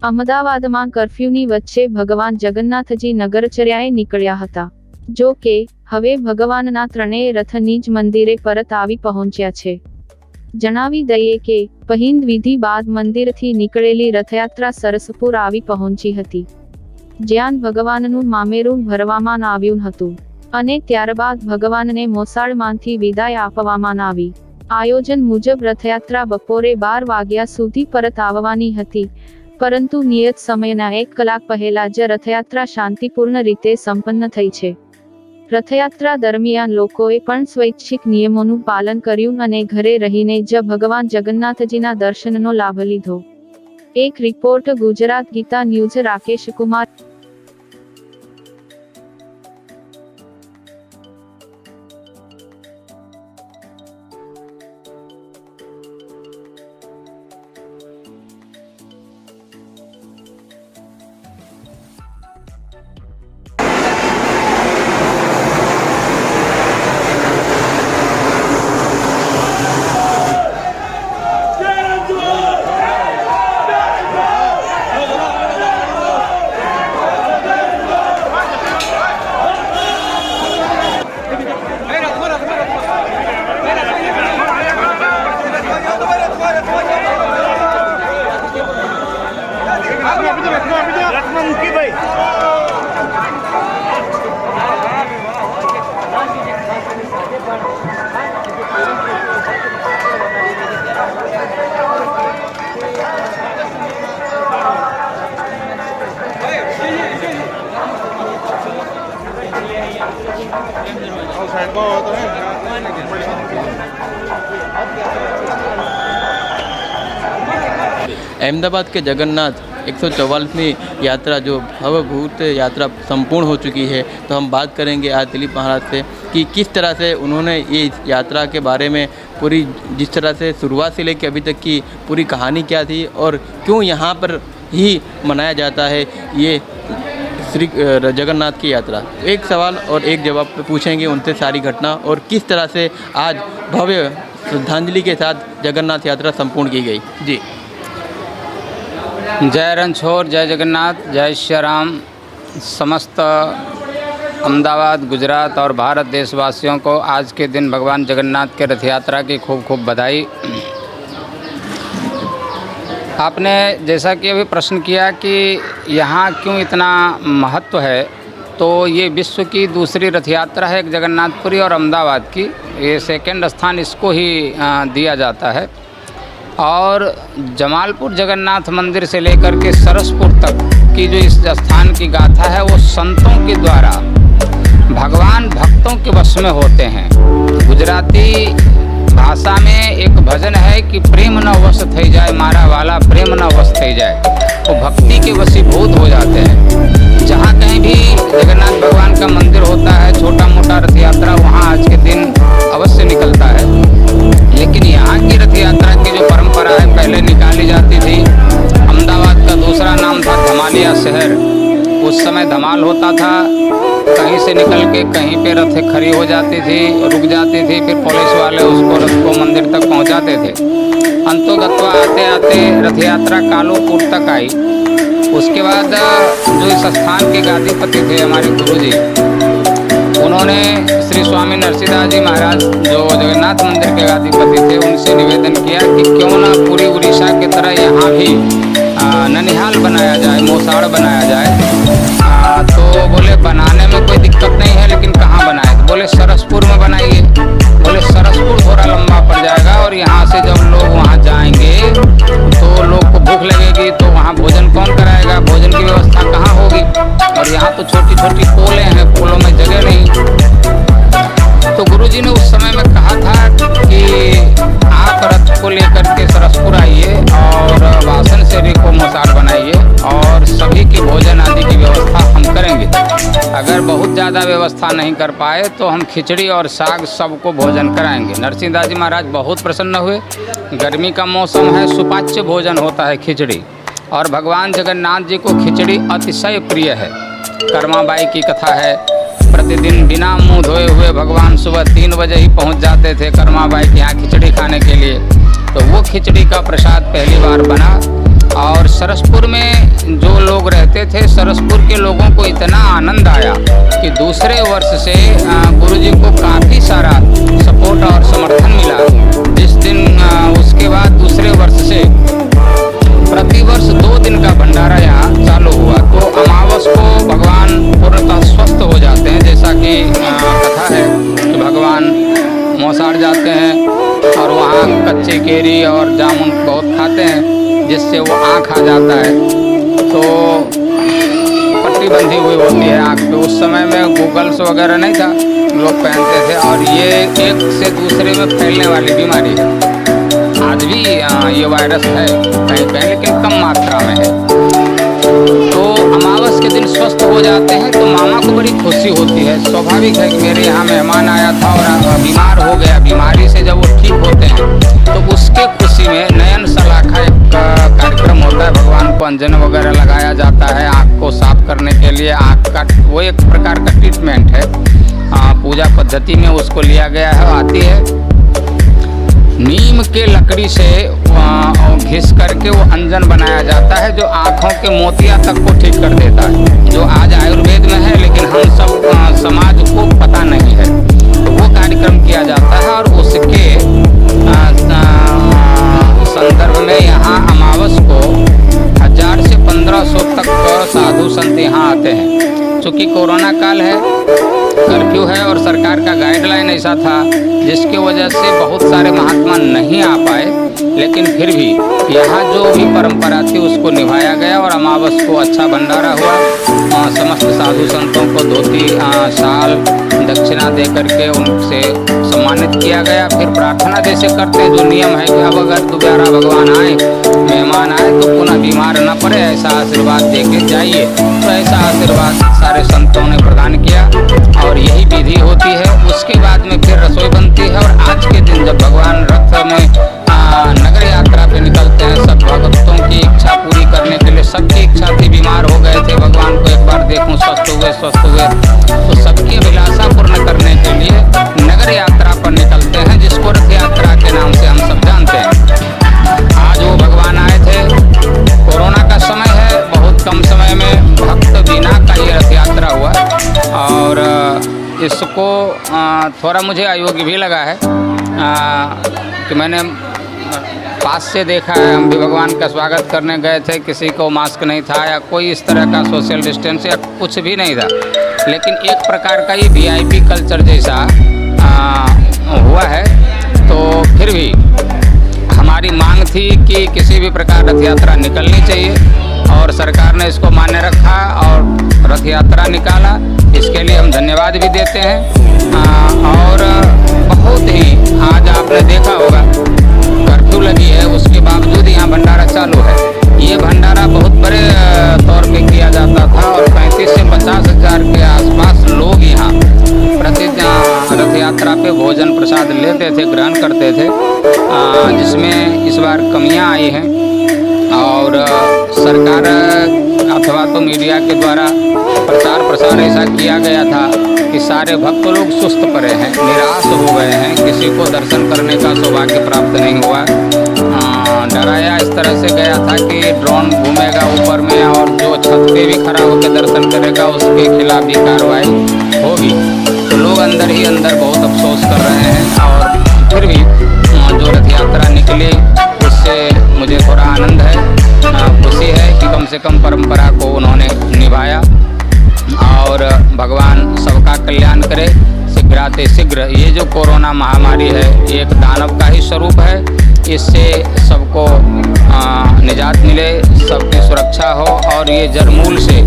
અમદાવાદમાં કર્ફ્યુની વચ્ચે ભગવાન જગન્નાથજી નગરચર્યાએ નીકળ્યા હતા। જો કે હવે ભગવાનના ત્રણેય રથ નિજ મંદિરે પરત આવી પહોંચ્યા છે। જણાવી દઈએ કે પહિંદ વિધિ બાદ મંદિરથી નીકળેલી રથયાત્રા સરસપુર આવી પહોંચી હતી, જ્યાં ભગવાનનું મામેરું ભરવામાં આવ્યું હતું અને ત્યારબાદ ભગવાનને મોસાળમાંથી વિદાય આપવામાં આવી। આયોજન મુજબ રથયાત્રા બપોરે 12 વાગ્યા સુધી પરત આવવાની હતી, પરંતુ નિયત સમયના 1 કલાક પહેલા જ રથયાત્રા શાંતિપૂર્ણ રીતે સંપન્ન થઈ છે। રથયાત્રા દરમિયાન લોકોએ પણ સ્વૈચ્છિક નિયમોનું પાલન કર્યું અને ઘરે રહીને જ ભગવાન જગન્નાથજીના દર્શનનો લાભ લીધો। એક રિપોર્ટ ગુજરાત ગીતા ન્યૂઝ રાકેશ કુમાર। अहमदाबाद के जगन्नाथ 144वीं यात्रा जो भवभूत यात्रा संपूर्ण हो चुकी है, तो हम बात करेंगे आज दिलीप महाराज से कि किस तरह से उन्होंने ये यात्रा के बारे में पूरी जिस तरह से शुरुआत से लेकर अभी तक की पूरी कहानी क्या थी और क्यों यहाँ पर ही मनाया जाता है ये श्री जगन्नाथ की यात्रा। एक सवाल और एक जवाब पूछेंगे उनसे सारी घटना और किस तरह से आज भव्य श्रद्धांजलि के साथ जगन्नाथ यात्रा संपूर्ण की गई। जी जय रणछोड़, जय जगन्नाथ, जय श्री राम। समस्त अहमदाबाद, गुजरात और भारत देशवासियों को आज के दिन भगवान जगन्नाथ के रथ यात्रा की खूब खूब बधाई। आपने जैसा कि अभी प्रश्न किया कि यहाँ क्यों इतना महत्व है, तो ये विश्व की दूसरी रथ यात्रा है, एक जगन्नाथपुरी और अहमदाबाद की, ये सेकंड स्थान इसको ही दिया जाता है। और जमालपुर जगन्नाथ मंदिर से लेकर के सरसपुर तक की जो इस स्थान की गाथा है, वो संतों के द्वारा भगवान भक्तों के वश में होते हैं। गुजराती भाषा में एक भजन है कि प्रेम न वश थई जाए मारा वाला, प्रेम न वश थई जाए, वो भक्ति के वशीभूत हो जाते हैं। जहाँ कहीं भी जगन्नाथ भगवान का मंदिर होता है, छोटा मोटा रथ यात्रा वहाँ आज के दिन अवश्य निकलता है। लेकिन यहाँ की रथ यात्रा की जो परंपरा है, पहले निकाली जाती थी। अहमदाबाद का दूसरा नाम था धमालिया शहर। उस समय धमाल होता था, कहीं से निकल के कहीं पे रथ खड़ी हो जाती थी, रुक जाती थी, फिर पुलिस वाले उसको रथ को मंदिर तक पहुँचाते थे। अंतोगत्वा आते आते रथ यात्रा कालोपुर तक आई। उसके बाद जो इस स्थान के गादीपति थे हमारे गुरुजी, उन्होंने श्री स्वामी नरसिंहदास जी महाराज जो जगन्नाथ मंदिर के गादीपति थे, उनसे निवेदन किया कि क्यों ना पूरी उड़ीसा की तरह यहाँ भी ननिहाल बनाया जाए, मोसाड़ बनाया जाए। तो बोले बनाने में कोई दिक्कत नहीं है, लेकिन कहाँ बनाए? तो बोले सरसपुर में बनाइए। बोले सरसपुर थोड़ा लंबा पड़ जाएगा और यहाँ से जब लोग वहाँ जाएंगे तो लोग को भूख लगेगी, तो वहाँ भोजन कौन कराएगा? भोजन की व्यवस्था कहाँ होगी? और यहाँ तो छोटी छोटी पोलें हैं, पोलों में जगह नहीं। तो गुरुजी ने उस समय में कहा था कि आप रथ को लेकर के सरसपुर आइए और वासन शेरी को मोसाड़ बनाइए और सभी की भोजन आदि की व्यवस्था हम करेंगे। अगर बहुत ज़्यादा व्यवस्था नहीं कर पाए तो हम खिचड़ी और साग सबको भोजन कराएंगे। नरसिंहदास जी महाराज बहुत प्रसन्न हुए। गर्मी का मौसम है, सुपाच्य भोजन होता है खिचड़ी, और भगवान जगन्नाथ जी को खिचड़ी अतिशय प्रिय है। कर्माबाई की कथा है, प्रतिदिन बिना मुंह धोए हुए भगवान सुबह 3 बजे ही पहुंच जाते थे कर्माबाई के यहाँ खिचड़ी खाने के लिए। तो वो खिचड़ी का प्रसाद पहली बार बना और सरसपुर में जो लोग रहते थे, सरसपुर के लोगों को इतना आनंद आया कि दूसरे वर्ष से गुरुजी को काफ़ी सारा सपोर्ट और समर्थन मिला। जिस दिन उसके बाद दूसरे वर्ष से प्रतिवर्ष 2 दिन का भंडारा यहाँ चालू हुआ। तो अमावस को भगवान पूर्णतः स्वस्थ हो जाते हैं, जैसा कि कथा है कि भगवान मौसार जाते हैं और वहाँ कच्चे केरी और जामुन बहुत खाते हैं, जिससे वो आँख आ जाता है। तो पट्टी बंधी हुई होती है आँख पे। उस समय में गूगल्स वगैरह नहीं था, लोग पहनते थे, और ये एक से दूसरे में फैलने वाली बीमारी है। आज भी ये वायरस है कहीं कहीं, लेकिन कम मात्रा में है। तो अमावस के दिन स्वस्थ हो जाते हैं तो मामा को बड़ी खुशी होती है। स्वाभाविक है कि मेरे यहाँ मेहमान आया था और बीमार हो गया। बीमारी से जब वो ठीक होते हैं तो उसके खुशी में नयन सलाखा एक कार्यक्रम होता है। भगवान को अंजन वगैरह लगाया जाता है आँख को साफ करने के लिए। आँख का वो एक प्रकार का ट्रीटमेंट है, पूजा पद्धति में उसको लिया गया है। आती है नीम के लकड़ी से घिस करके वो अंजन बनाया जाता है, जो आँखों के मोतिया तक को ठीक कर देता है, जो आज आयुर्वेद में है लेकिन हम सब समाज को पता नहीं है। तो वो कार्यक्रम किया जाता है और उसके संदर्भ में यहाँ अमावस को 1000 से 1500 तक साधु संत यहाँ आते हैं। चूँकि कोरोना काल है, कर्फ्यू है और सरकार का गाइडलाइन ऐसा था जिसके वजह से बहुत सारे महात्मा नहीं आ पाए, लेकिन फिर भी यहाँ जो भी परंपरा थी उसको निभाया गया और अमावस को अच्छा भंडारा हुआ। समस्त साधु संतों को धोती शाल दक्षिणा दे करके उनसे सम्मानित किया गया। फिर प्रार्थना जैसे करते हैं, जो नियम है कि अब अगर दोबारा भगवान आए, मेहमान आए तो पुनः बीमार न पड़े, ऐसा आशीर्वाद दे के जाइए। तो ऐसा आशीर्वाद सारे संतों ने प्रदान किया और यही विधि होती है। उसके बाद में फिर रसोई बनती है और आज के दिन जब भगवान रथ में नगर यात्रा पे निकलते हैं, सब भक्तों की इच्छा पूरी करने के लिए, सबकी इच्छा थी, बीमार हो गए थे, भगवान को एक बार देखूं, स्वस्थ हुए, तो सबकी अभिलाषा पूर्ण करने के लिए नगर यात्रा पर निकलते हैं, जिसको रथ यात्रा के नाम से हम सब जानते हैं। आज वो भगवान आए थे, कोरोना का समय है, बहुत कम समय में भक्त बिना का ये रथ यात्रा हुआ और इसको थोड़ा मुझे अयोग्य भी लगा है कि मैंने पास से देखा है। हम भी भगवान का स्वागत करने गए थे, किसी को मास्क नहीं था या कोई इस तरह का सोशल डिस्टेंस या कुछ भी नहीं था, लेकिन एक प्रकार का ये VIP कल्चर जैसा हुआ है। तो फिर भी हमारी मांग थी कि किसी भी प्रकार रथ यात्रा निकलनी चाहिए और सरकार ने इसको मान्य रखा और रथ यात्रा निकाला। इसके लिए हम धन्यवाद भी देते हैं। और बहुत ही आज आपने देखा होगा कर्फ्यू लगी है, उसके बावजूद यहाँ भंडारा चालू है। ये भंडारा बहुत बड़े तौर पे किया जाता था और 35 से 50 हज़ार के आसपास लोग यहाँ प्रतिदिन रथ यात्रा पे भोजन प्रसाद लेते थे, ग्रहण करते थे, जिसमें इस बार कमियाँ आई हैं और सरकार अथवा तो मीडिया के द्वारा प्रचार प्रसार ऐसा किया गया था कि सारे भक्त लोग सुस्त पड़े हैं, निराश हो गए हैं, किसी को दर्शन करने का सौभाग्य प्राप्त नहीं हुआ। डराया इस तरह से गया था कि ड्रोन घूमेगा ऊपर में और जो छत पे भी खड़ा होकर दर्शन करेगा उसके खिलाफ भी कार्रवाई होगी। तो लोग अंदर ही अंदर बहुत अफसोस कर रहे हैं और फिर भी जो रथ यात्रा निकली उससे मुझे थोड़ा आनंद है, खुशी है कि कम से कम परंपरा को उन्होंने निभाया और भगवान सबका कल्याण करे। शीघ्राति शीघ्र ये जो कोरोना महामारी है ये एक दानव का ही स्वरूप है, इससे सबको निजात मिले, सबकी सुरक्षा हो और ये जड़मूल से